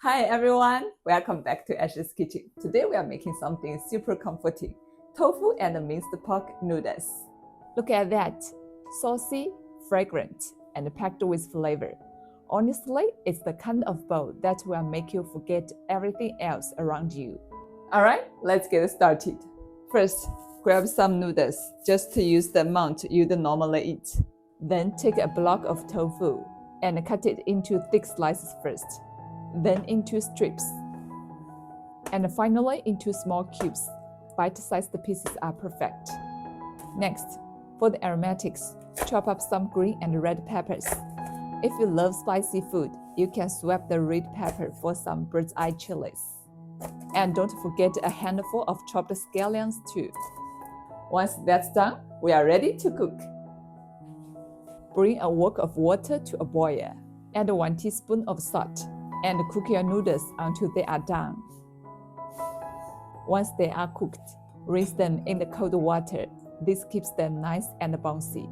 Hi everyone, welcome back to Ash's Kitchen. Today we are making something super comforting, tofu and minced pork noodles. Look at that, saucy, fragrant, and packed with flavor. Honestly, it's the kind of bowl that will make you forget everything else around you. Alright, let's get started. First, grab some noodles, just to use the amount you'd normally eat. Then take a block of tofu and cut it into thick slices first, then into strips, and finally into small cubes. Bite-sized pieces are perfect. Next, for the aromatics, chop up some green and red peppers. If you love spicy food, you can swap the red pepper for some bird's eye chilies. And don't forget a handful of chopped scallions too. Once that's done, we are ready to cook. Bring a wok of water to a boil. Add 1 teaspoon of salt and cook your noodles until they are done. Once they are cooked, rinse them in the cold water. This keeps them nice and bouncy.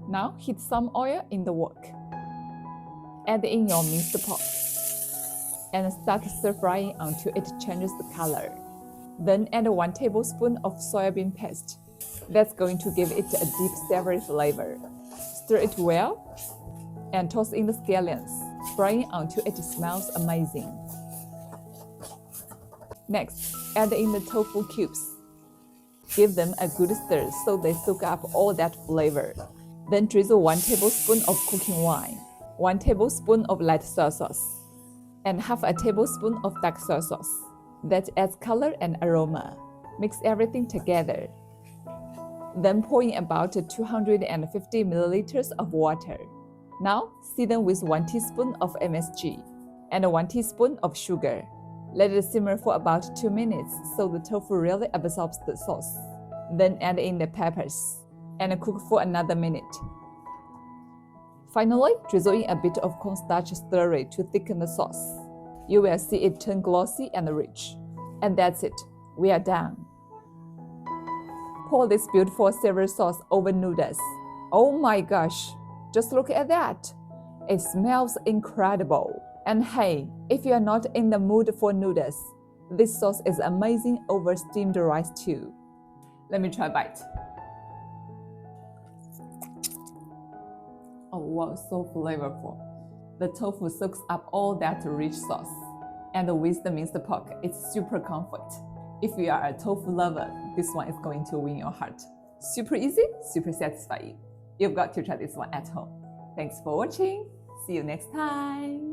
Now heat some oil in the wok. Add in your minced pork and start stir-frying until it changes the color. Then add 1 tablespoon of soybean paste. That's going to give it a deep savory flavor. Stir it well and toss in the scallions, frying until it smells amazing. Next, add in the tofu cubes. Give them a good stir so they soak up all that flavor. Then drizzle 1 tablespoon of cooking wine, 1 tablespoon of light soy sauce, and half a tablespoon of dark soy sauce. That adds color and aroma. Mix everything together. Then pour in about 250 milliliters of water. Now, season with 1 teaspoon of MSG and 1 teaspoon of sugar. Let it simmer for about 2 minutes so the tofu really absorbs the sauce. Then add in the peppers and cook for another minute. Finally, drizzle in a bit of cornstarch slurry to thicken the sauce. You will see it turn glossy and rich. And that's it, we are done. Pour this beautiful savory sauce over noodles. Oh my gosh! Just look at that! It smells incredible. And hey, if you are not in the mood for noodles, this sauce is amazing over steamed rice too. Let me try a bite. Oh wow, so flavorful. The tofu soaks up all that rich sauce. And with the minced pork, it's super comfort. If you are a tofu lover, this one is going to win your heart. Super easy, super satisfying. You've got to try this one at home. Thanks for watching. See you next time.